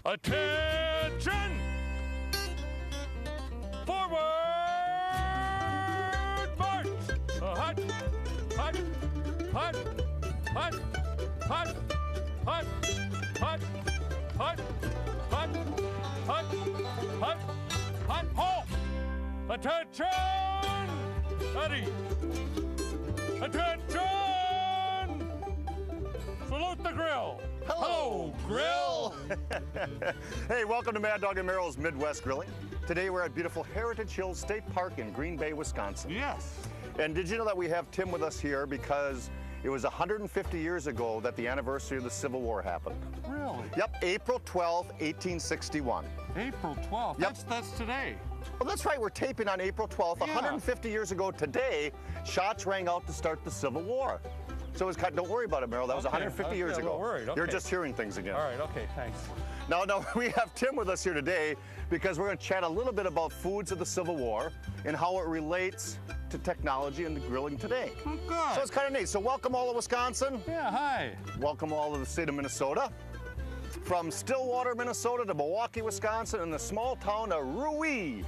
Attention! Forward march! Hut, hut, hut, hut, hut, hut, hut, hut, hut, hut, hut, hut, halt! Attention! Ready! Attention! Salute the grill! Hello, Grill! Hey, welcome to Mad Dog and Merrill's Midwest Grilling. Today we're at beautiful Heritage Hills State Park in Green Bay, Wisconsin. Yes. And did you know that we have Tim with us here because it was 150 years ago that the anniversary of the Civil War happened. Really? Yep, April 12th, 1861. April 12th. Yep. That's today. Well, that's right, we're taping on April 12th. Yeah. 150 years ago today, shots rang out to start the Civil War. So it was kind of, don't worry about it, Merrill. That was 150 years ago. Don't worry. Okay. You're just hearing things again. All right, okay, thanks. Now, we have Tim with us here today because we're going to chat a little bit about foods of the Civil War and how it relates to technology and the grilling today. Oh, good. So it's kind of neat. So welcome all of Wisconsin. Yeah, hi. Welcome all of the state of Minnesota. From Stillwater, Minnesota to Milwaukee, Wisconsin, and the small town of Rouy,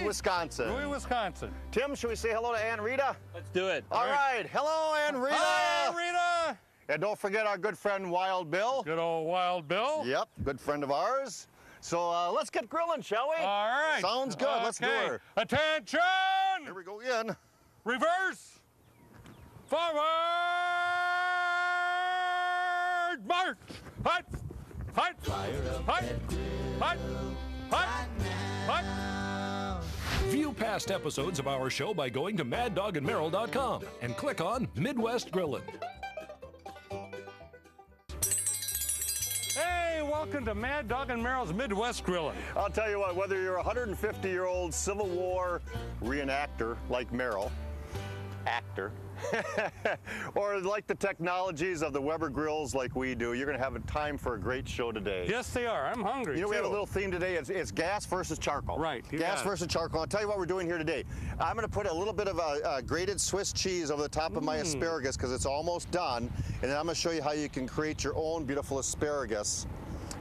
Wisconsin. Rouy, Wisconsin. Tim, should we say hello to Aunt Rita? Let's do it. All right. Hello, Aunt Rita. Hi, Rita. And don't forget our good friend Wild Bill. Good old Wild Bill. Yep, good friend of ours. So let's get grilling, shall we? All right. Sounds good. Let's do Okay. her. Attention! Here we go again. Reverse. Forward march. Hut. Hut. Hut. Hut. Hut. Hut. View past episodes of our show by going to maddogandmerrill.com and click on Midwest Grillin'. Hey, welcome to Mad Dog and Merrill's Midwest Grilling. I'll tell you what, whether you're a 150-year-old Civil War reenactor like Merrill, actor, or like the technologies of the Weber grills like we do, you're going to have a time for a great show today. Yes, they are. I'm hungry, You know, we have a too. little theme today. It's gas versus charcoal. Right, you Gas got it. versus charcoal. I'll tell you what we're doing here today. I'm going to put a little bit of a grated Swiss cheese over the top of my asparagus because it's almost done. And then I'm going to show you how you can create your own beautiful asparagus.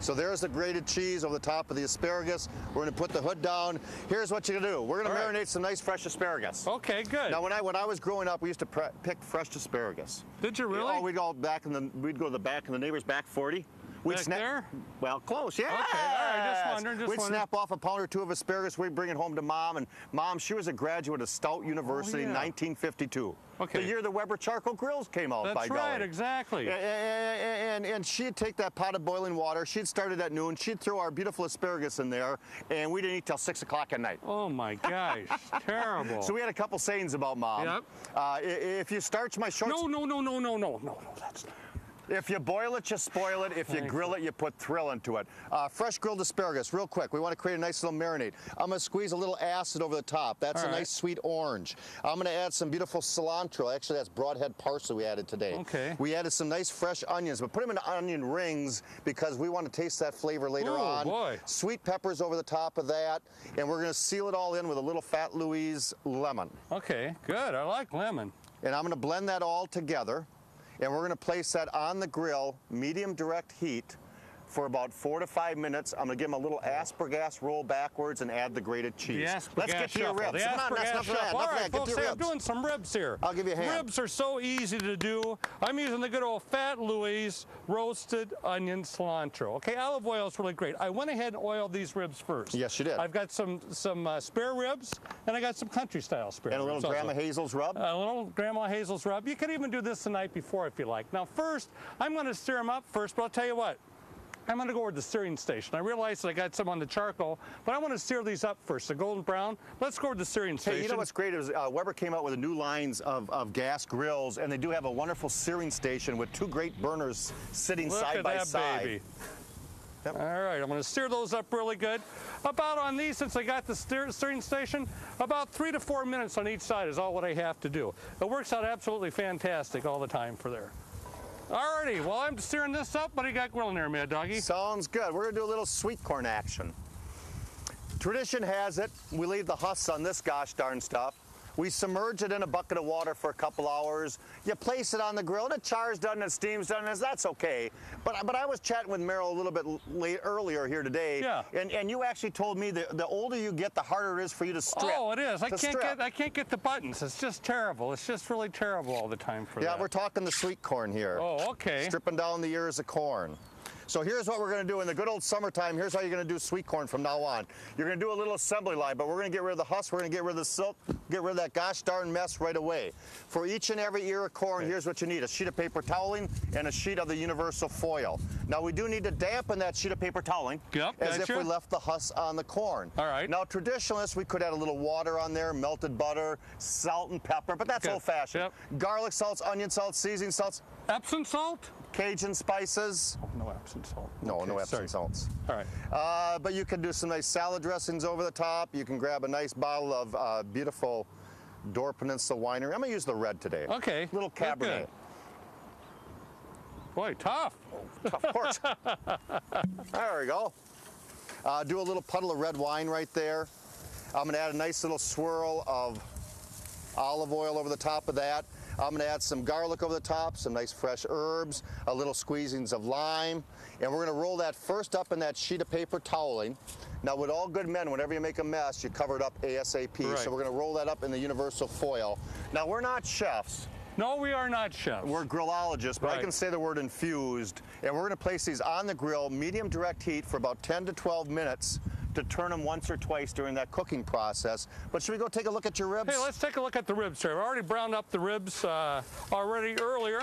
So there's the grated cheese over the top of the asparagus. We're going to put the hood down. Here's what you're going to do. We're going to marinate some nice fresh asparagus. Okay, good. Now, when I was growing up, we used to pick fresh asparagus. Did you really? Oh, we'd go to the back in the neighbor's back 40. We'd Back there? Well, close, yeah. Okay, all right, just wondering, We'd snap off a pound or two of asparagus. We'd bring it home to Mom, and Mom, she was a graduate of Stout University in 1952. Okay. The year the Weber charcoal grills came out, by That's right, golly. exactly. And she'd take that pot of boiling water. She'd start it at noon. She'd throw our beautiful asparagus in there, and we didn't eat till 6 o'clock at night. Oh my gosh, terrible. So we had a couple sayings about Mom. Yep. If you starch my shorts... No, that's not. If you boil it, you spoil it. If you grill it, you put thrill into it. Fresh grilled asparagus, real quick. We want to create a nice little marinade. I'm going to squeeze a little acid over the top. That's a nice sweet orange. I'm going to add some beautiful cilantro. Actually, that's broadhead parsley we added today. Okay. We added some nice fresh onions, but put them in onion rings because we want to taste that flavor later on. Boy. Sweet peppers over the top of that, and we're going to seal it all in with a little Fat Louise lemon. Okay, good. I like lemon. And I'm going to blend that all together. And we're going to place that on the grill, medium direct heat, for about 4 to 5 minutes. I'm going to give them a little asparagus roll backwards and add the grated cheese. Let's get to your ribs. The Come on, that's asparagus enough of that. All Enough of right, that. Get folks, to your I'm ribs. doing some ribs here. I'll give you a hand. Ribs are so easy to do. I'm using the good old Fat Louise roasted onion cilantro. Okay, olive oil is really great. I went ahead and oiled these ribs first. Yes, you did. I've got some spare ribs, and I got some country style spare And a ribs little also. Grandma Hazel's rub. A little Grandma Hazel's rub. You could even do this the night before if you like. Now first, I'm going to stir them up first, but I'll tell you what. I'm going to go over to the searing station. I realize that I got some on the charcoal, but I want to sear these up first. The golden brown. Let's go over to the searing station. Hey, you know what's great is Weber came out with a new lines of gas grills, and they do have a wonderful searing station with 2 great burners sitting side by side. Baby. Yep. All right, I'm going to sear those up really good. About on these, since I got the searing station, about 3 to 4 minutes on each side is all what I have to do. It works out absolutely fantastic all the time for there. Alrighty, well, I'm searing this up. What do you got grilling there, Mad Doggy? Sounds good. We're going to do a little sweet corn action. Tradition has it, we leave the husks on this gosh darn stuff. We submerge it in a bucket of water for a couple hours. You place it on the grill, and it chars done, and steams done, and that's okay. But I was chatting with Merrill a little bit earlier here today, yeah. and you actually told me that the older you get, the harder it is for you to strip. Oh, it is. I can't get the buttons. It's just terrible. It's just really terrible all the time for that. Yeah, we're talking the sweet corn here. Oh, okay. Stripping down the ears of corn. So here's what we're going to do in the good old summertime. Here's how you're going to do sweet corn from now on. You're going to do a little assembly line, but we're going to get rid of the husk. We're going to get rid of the silk, get rid of that gosh darn mess right away. For each and every ear of corn, here's what you need: a sheet of paper toweling and a sheet of the universal foil. Now we do need to dampen that sheet of paper toweling, as if we left the husk on the corn. All right. Now traditionalists, we could add a little water on there, melted butter, salt and pepper, but that's old-fashioned. Yep. Garlic salts, onion salts, seasoning salts. Epsom salt? Cajun spices. Oh, no Epsom salt. No, Okay, no Epsom salts. All right. But you can do some nice salad dressings over the top. You can grab a nice bottle of beautiful Door Peninsula winery. I'm going to use the red today. Okay. Little Cabernet. Good. Boy, tough. Of course. There we go. Do a little puddle of red wine right there. I'm going to add a nice little swirl of olive oil over the top of that. I'm going to add some garlic over the top, some nice fresh herbs, a little squeezings of lime, and we're going to roll that first up in that sheet of paper toweling. Now, with all good men, whenever you make a mess, you cover it up ASAP. Right. So we're going to roll that up in the universal foil. Now, we're not chefs. No, we are not chefs. We're grillologists, but I can say the word infused, and we're going to place these on the grill, medium direct heat, for about 10 to 12 minutes to turn them once or twice during that cooking process. But should we go take a look at your ribs? Hey, let's take a look at the ribs here. I've already browned up the ribs already earlier.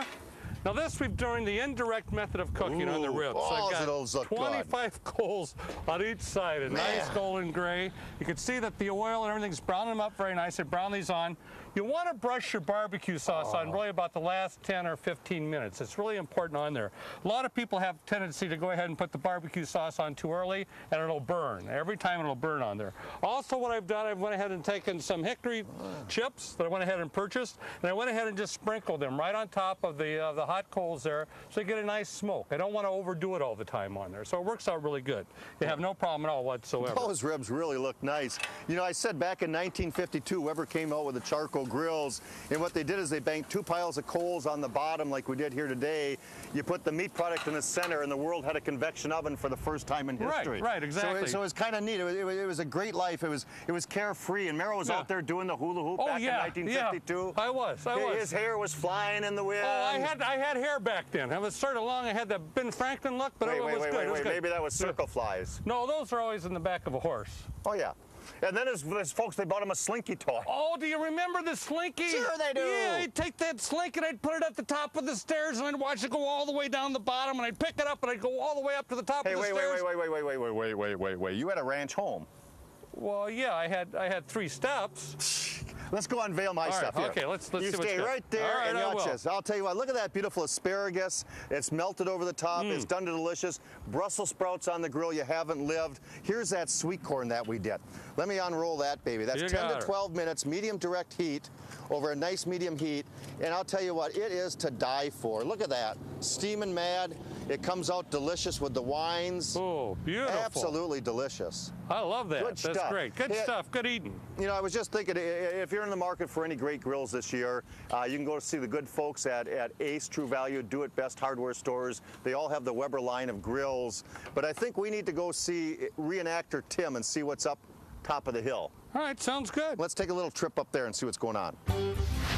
Now this we've done the indirect method of cooking on the ribs. Oh, I've got those look 25 coals on each side, a nice golden gray. You can see that the oil and everything's browning them up very nice. I brown these on. You want to brush your barbecue sauce on really about the last 10 or 15 minutes. It's really important on there. A lot of people have a tendency to go ahead and put the barbecue sauce on too early, and it'll burn. Every time it'll burn on there. Also, what I've done, I went ahead and taken some hickory chips that I went ahead and purchased, and I went ahead and just sprinkled them right on top of the hot coals there, so you get a nice smoke. I don't want to overdo it all the time on there, so it works out really good. You have no problem at all whatsoever. Those ribs really look nice. You know, I said back in 1952, Weber came out with the charcoal grills, and what they did is they banked 2 piles of coals on the bottom like we did here today. You put the meat product in the center, and the world had a convection oven for the first time in history. Right, exactly. So it was kind of neat. It was a great life. It was carefree, and Merrill was out there doing the hula hoop back in 1952. I was. His hair was flying in the wind. Oh, I had hair back then. I was sort of long. I had the Ben Franklin look, but it was good. Wait, maybe that was circle flies. No, those are always in the back of a horse. Oh, yeah. And then his folks, they bought him a slinky toy. Oh, do you remember the slinky? Sure they do. Yeah, I'd take that slink and I'd put it at the top of the stairs, and I'd watch it go all the way down the bottom, and I'd pick it up and I'd go all the way up to the top of the stairs. Wait. You had a ranch home. Well, yeah, I had 3 steps. Let's go unveil my stuff here. Okay, let's you see what's stay good. right there and watch this. I'll tell you what, look at that beautiful asparagus. It's melted over the top. It's done delicious. Brussels sprouts on the grill. You haven't lived. Here's that sweet corn that we did. Let me unroll that, baby. That's 10 to 12 minutes, medium direct heat over a nice medium heat. And I'll tell you what, it is to die for. Look at that. Steaming mad. It comes out delicious with the wines. Oh, beautiful. Absolutely delicious. I love that. Good That's stuff. great. Good stuff. Good eating. You know, I was just thinking, if you're in the market for any great grills this year, you can go to see the good folks at Ace, True Value, Do It Best hardware stores. They all have the Weber line of grills. But I think we need to go see reenactor Tim and see what's up top of the hill. All right, sounds good. Let's take a little trip up there and see what's going on.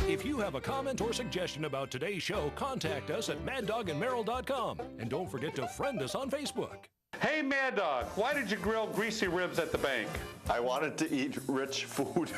If you have a comment or suggestion about today's show, contact us at maddogandmerrill.com. And don't forget to friend us on Facebook. Hey, Mad Dog, why did you grill greasy ribs at the bank? I wanted to eat rich food.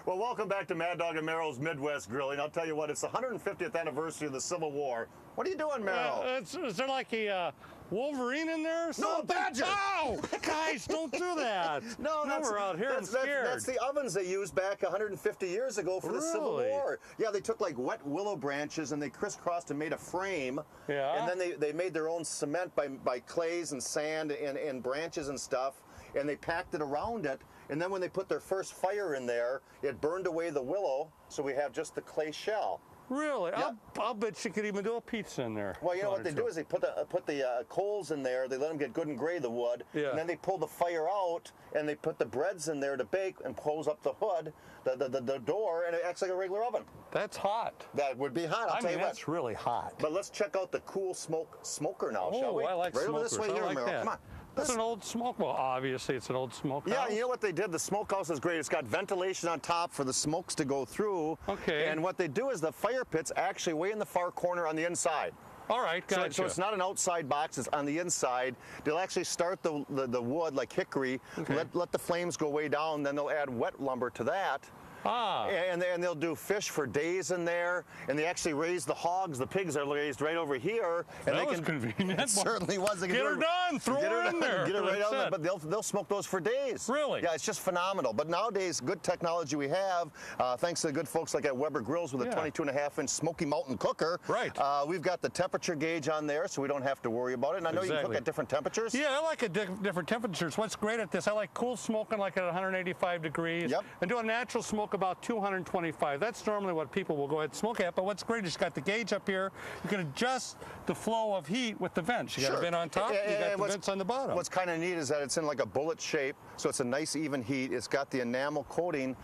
Well, welcome back to Mad Dog and Merrill's Midwest Grilling. I'll tell you what, it's the 150th anniversary of the Civil War. What are you doing, Merrill? Is there like a Wolverine in there or something? No, badger! Oh, guys, don't do that. No, we're out here. I'm scared. That's the ovens they used back 150 years ago for the Civil War. Yeah, they took like wet willow branches and they crisscrossed and made a frame. Yeah. And then they made their own cement by clays and sand and branches and stuff, and they packed it around it. And then when they put their first fire in there, it burned away the willow, so we have just the clay shell. Really? Yeah. I'll bet you could even do a pizza in there. Well, you know what they do is they put the coals in there. They let them get good and gray, the wood, and then they pull the fire out and they put the breads in there to bake and close up the hood, the door, and it acts like a regular oven. That's hot. That would be hot. I'll tell you what. That's really hot. But let's check out the cool smoker now, shall we? I like right smokers. over this way here, Merrill. Come on. That's an old smoke. Well, obviously it's an old smokehouse. Yeah, you know what they did? The smokehouse is great. It's got ventilation on top for the smokes to go through. Okay. And what they do is the fire pit's actually way in the far corner on the inside. All right, gotcha. So it's not an outside box, it's on the inside. They'll actually start the wood like hickory, let the flames go way down, then they'll add wet lumber to that. And they'll do fish for days in there, and they actually raise the hogs. The pigs are raised right over here. And that was convenient. It certainly was. Get her done. Throw her in there. Get her right out there. But they'll smoke those for days. Really? Yeah, it's just phenomenal. But nowadays, good technology we have, thanks to the good folks like at Weber Grills with a 22.5-inch Smoky Mountain cooker. Right. We've got the temperature gauge on there, so we don't have to worry about it. And I know you can cook at different temperatures. Yeah, I like different temperatures. What's great at this, I like cool smoking like at 185 degrees. Yep. And do a natural smoke about 225. That's normally what people will go ahead and smoke at. But what's great is you got the gauge up here. You can adjust the flow of heat with the vents. You got a vent on top, you got the vents on the bottom. What's kind of neat is that it's in like a bullet shape, so it's a nice even heat. It's got the enamel coating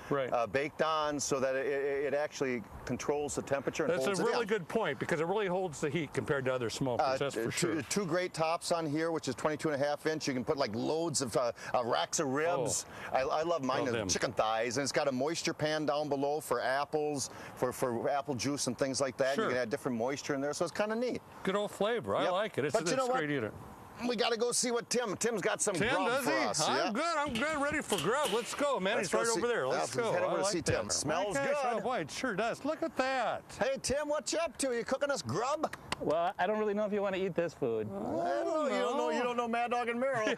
baked on so that it actually controls the temperature and holds it That's a really good point because it really holds the heat compared to other smokers, that's for sure. Two great tops on here, which is 22.5 inch. You can put like loads of racks of ribs. I love mine, chicken thighs, and it's got a moisture pan down below for apples, for apple juice and things like that. You can add different moisture in there, so it's kind of neat. Good old flavor. I like it. It's great eater. We got to go see what Tim's got some grub does for he? us. I'm good, ready for grub. Let's go, man. He's right over there. Let's go. Head over to like see Tim. Smells good. Oh boy, it sure does. Look at that. Hey Tim, what you up to? You cooking us grub? Well, I don't really know if you want to eat this food. I don't know. You don't know Mad Dog and Merrill.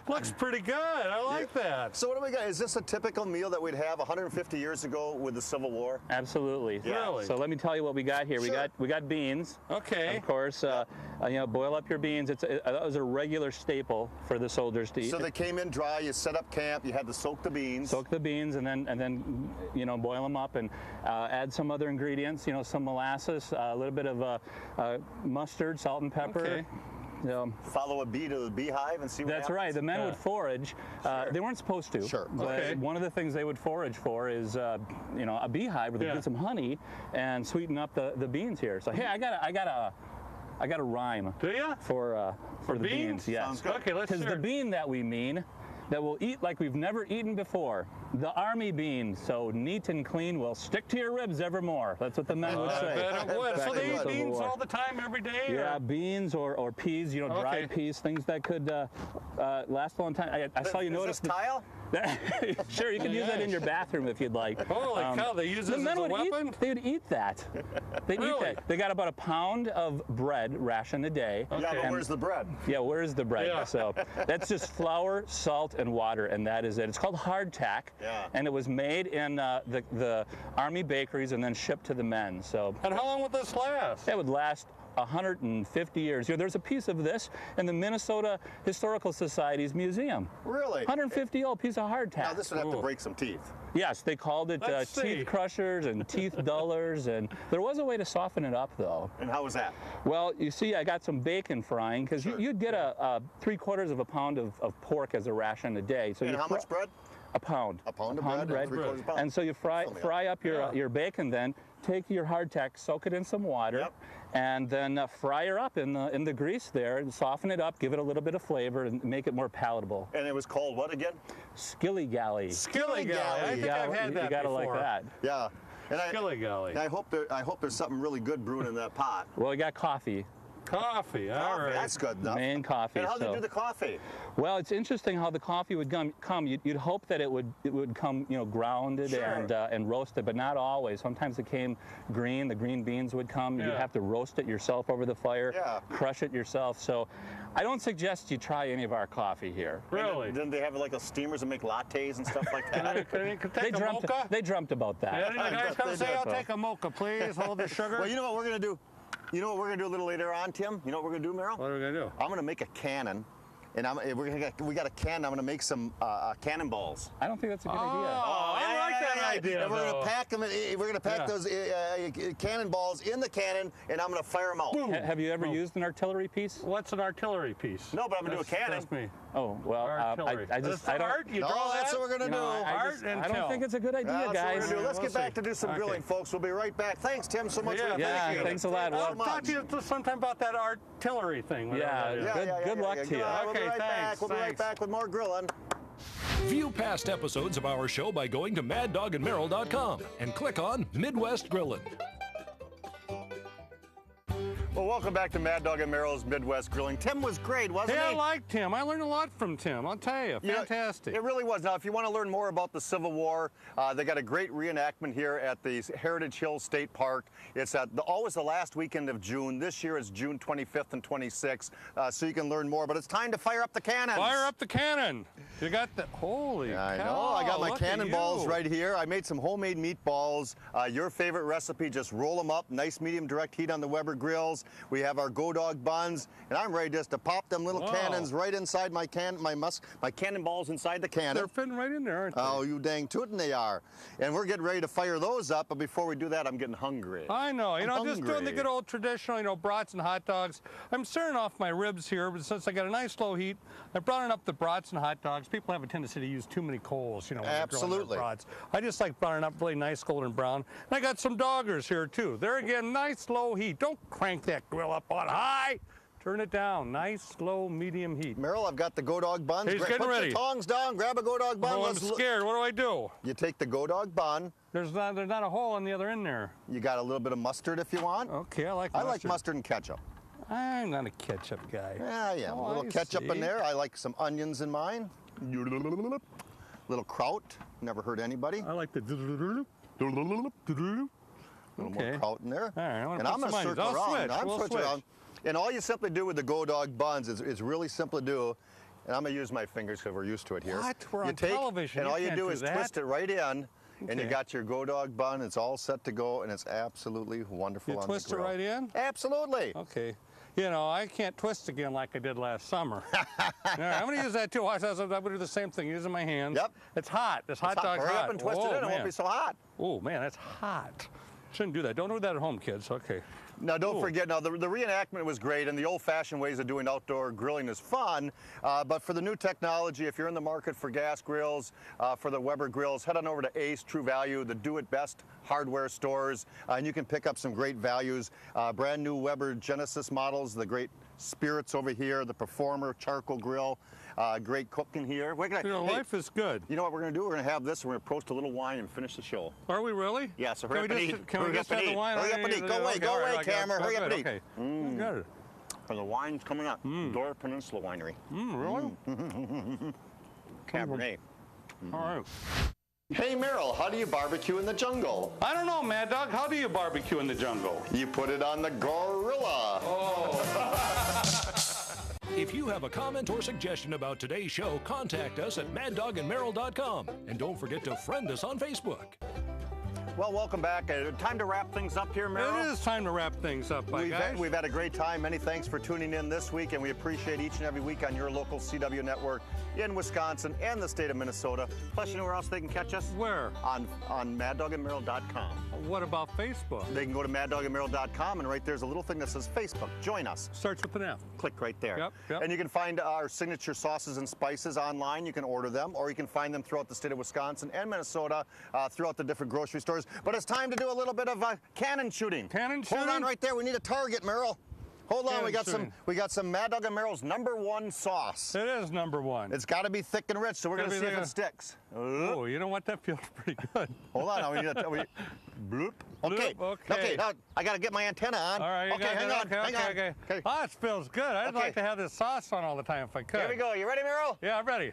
Looks pretty good. I like that. So what do we got? Is this a typical meal that we'd have 150 years ago with the Civil War? Absolutely. Yeah. Really? So let me tell you what we got here. We got beans. Okay. Of course, boil up your beans. That was a regular staple for the soldiers to eat. So they came in dry. You set up camp. You had to soak the beans. Soak the beans and then boil them up and add some other ingredients. Some molasses, a little bit of mustard, salt and pepper. Okay. Follow a bee to the beehive and see what happens. That's right. The men would forage. They weren't supposed to. Sure. But one of the things they would forage for is, a beehive where they get some honey and sweeten up the beans here. So hey, I got a rhyme. Do you? For the beans? Yes. Sounds good. Okay, let's hear it. Because the bean that we mean, that we'll eat like we've never eaten before. The army bean, so neat and clean, will stick to your ribs evermore. That's what the men would say. I bet it would. So they eat Civil beans War. all the time, every day? Yeah, beans or peas, dried peas, things that could last a long time. I saw you notice. Is this tile? Sure, you can use that in your bathroom if you'd like. Holy cow, they use this as a weapon? They would eat that. They'd eat that. They got about a pound of bread ration a day. Yeah, but where's the bread? Yeah, where's the bread? Yeah. So that's just flour, salt, and water, and that is it. It's called hardtack, and it was made in the army bakeries and then shipped to the men. So. And how long would this last? It would last 150 years. There's a piece of this in the Minnesota Historical Society's museum. Really? 150-year-old piece of hardtack. Now this would have to break some teeth. Yes, they called it teeth crushers and teeth dullers, and there was a way to soften it up, though. And how was that? Well, you see, I got some bacon frying, because you'd get a 3/4 of a pound of pork as a ration a day. So and how much bread? A pound. A pound of bread? 3/4 of a pound. And so you fry up your bacon then, take your hardtack, soak it in some water, and then fry her up in the grease there and soften it up, give it a little bit of flavor and make it more palatable. And it was called what again? Skilly-gally. Skilly-gally. I think I've had that You gotta before. like that. Yeah. And Skilly-gally. I hope there's something really good brewing in that pot. Well, we got coffee. Coffee, all right. That's good enough. Main coffee. And how do they do the coffee? Well, it's interesting how the coffee would come. You'd hope that it would come, grounded and roasted, but not always. Sometimes it came green. The green beans would come. You'd have to roast it yourself over the fire, crush it yourself. So, I don't suggest you try any of our coffee here. Really? Didn't they have like those steamers that make lattes and stuff like that? They dreamt about that. Yeah, you guys come say, I'll take a mocha, please. Hold the sugar. Well, you know what we're gonna do? You know what we're gonna do a little later on, Tim? You know what we're gonna do, Merrill? What are we going to do? I'm gonna make a cannon And we got a can. I'm gonna make some cannonballs. I don't think that's a good idea. I like that idea. And we're though. gonna pack them. We're gonna pack those cannonballs in the cannon, and I'm gonna fire them out. Have you ever used an artillery piece? What's an artillery piece? No, but I'm gonna do a cannon. That's me. Oh, well, Artillery. I just, I don't. Art? You No, draw that's that? what we're gonna do. I don't think it's a good idea, That's what we're guys. gonna do. Let's We'll get back see. to do some Okay. grilling, folks. We'll be right back. Thanks, Tim, so much for the Yeah, thank you. thanks a lot. Thanks so I'll talk to much. you sometime about that artillery thing. whatever that is. Good luck to you. We'll be Okay, right back. thanks, We'll be right thanks. back with more grilling. View past episodes of our show by going to MadDogAndMerrill.com and click on Midwest Grillin'. Well, welcome back to Mad Dog and Merrill's Midwest Grilling. Tim was great, wasn't Yeah, he? I liked Tim. I learned a lot from Tim. I'll tell you, You know, fantastic. it really was. Now, if you want to learn more about the Civil War, they got a great reenactment here at the Heritage Hills State Park. It's always the last weekend of June. This year is June 25th and 26th, so you can learn more. But it's time to fire up the cannons. Fire up the cannon. You got the holy I cow, know. I got my look at cannonballs you. right here. I made some homemade meatballs. Your favorite recipe, just roll them up. Nice medium direct heat on the Weber grills. We have our Go Dog buns, and I'm ready just to pop them little Wow. cannons right inside my cannonballs inside the cannon. They're fitting right in there, aren't they? Oh, you dang tootin' they are. And we're getting ready to fire those up, but before we do that, I'm getting hungry. I know. You know, I'm just doing the hungry. good old traditional, you know, brats and hot dogs. I'm searing off my ribs here, but since I got a nice low heat, I brought up the brats and hot dogs. People have a tendency to use too many coals, you know, when they're grilling their Absolutely. brats. I just like browning up really nice golden brown. And I got some doggers here, too. There again, nice low heat. Don't crank that grill up on high. Turn it down. Nice, slow, medium heat. Merrill, I've got the Go Dog buns. He's getting Put ready. your tongs down, grab a Go Dog bun. Oh, I'm Let's scared. What do I do? You take the Go Dog bun. There's not a hole on the other end there. You got a little bit of mustard if you want. Okay, I like I mustard. like mustard and ketchup. I'm not a ketchup guy. Yeah, yeah. Oh, a little I ketchup in see. there. I like some onions in mine. Little kraut. Never hurt anybody. I like the little okay. more kraut in there. All right, I'm gonna and put I'm some gonna onions. circle I'll around. switch. I'm We'll switching switch. around. And all you simply do with the Go Dog buns is really simple to do. And I'm gonna use my fingers because we're used to it here. What? We're you on take, television. And You all you can't do do is that. twist it right in, and you Okay. got your Go Dog bun. It's all set to go, and it's absolutely wonderful You on twist the it grill. right in? Absolutely. Okay. You know, I can't twist again like I did last summer. All right, I'm going to use that too. Watch, I'm going to do the same thing, using my hands. Yep. It's hot. This hot dog's Hurry hot. up and twist oh, it in. It man. won't be so hot. Oh, man, that's hot. Shouldn't do that. Don't do that at home, kids. Okay. Now, don't Ooh. forget, now the reenactment was great, and the old-fashioned ways of doing outdoor grilling is fun, but for the new technology, if you're in the market for gas grills, for the Weber grills, head on over to Ace, True Value, the do-it-best hardware stores, and you can pick up some great values. Brand new Weber Genesis models, the great Spirits over here, the Performer charcoal grill, great cooking here. We're gonna, You know, hey, life is good. you know what we're going to do? We're going to have this, and we're going to post a little wine and finish the show. Are we really? Yeah, so hurry up Can and we eat. just, can we Hurry just up and have the eat. wine? Hurry up and eat. Go away, Okay, go all right, away, I got it. camera. Hurry up and Good, eat. Okay. Good. And the wine's coming up. Dora Peninsula Winery. Really? Cabernet. All right. Hey Merrill, how do you barbecue in the jungle? I don't know, Mad Dog. How do you barbecue in the jungle? You put it on the gorilla. If you have a comment or suggestion about today's show, contact us at MadDogAndMerrill.com. And don't forget to friend us on Facebook. Well, welcome back. Time to wrap things up here, Merrill. It is time to wrap things up, my guys. We've had a great time. Many thanks for tuning in this week, and we appreciate each and every week on your local CW network in Wisconsin and the state of Minnesota. Plus, you know where else they can catch us? Where? On MadDogAndMerrill.com. What about Facebook? They can go to MadDogAndMerrill.com, and right there's a little thing that says Facebook. Join us. Starts with an F. Click right there. Yep. And you can find our signature sauces and spices online. You can order them, or you can find them throughout the state of Wisconsin and Minnesota, throughout the different grocery stores. But it's time to do a little bit of cannon shooting. Cannon Hold on shooting? right there. We need a target, Merrill. Hold on. Cannon shooting. We got some Mad Dog and Merrill's #1 sauce. It is #1. It's got to be thick and rich, so we're going to see if it sticks. Oh, you know what? That feels pretty good. Hold on. Now we need to. Bloop. Okay. Bloop, okay. Now I got to get my antenna on. All right. You Okay. got Hang it. on. Hang on. Okay. Oh, it feels good. I'd Okay. like to have this sauce on all the time if I could. Here we go. You ready, Merrill? Yeah, I'm ready.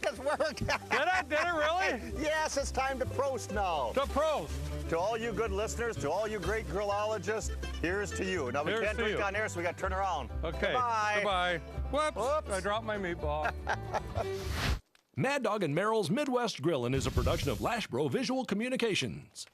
It's worked. Did it really? Yes, it's time to prost now. The pros. To all you good listeners, to all you great grillologists, here's to you. Now we Here's can't to drink you. on air, so we got to turn around. Okay. Goodbye. Goodbye. Whoops. Whoops. I dropped my meatball. Mad Dog and Merrill's Midwest Grillin' is a production of Lashbro Visual Communications.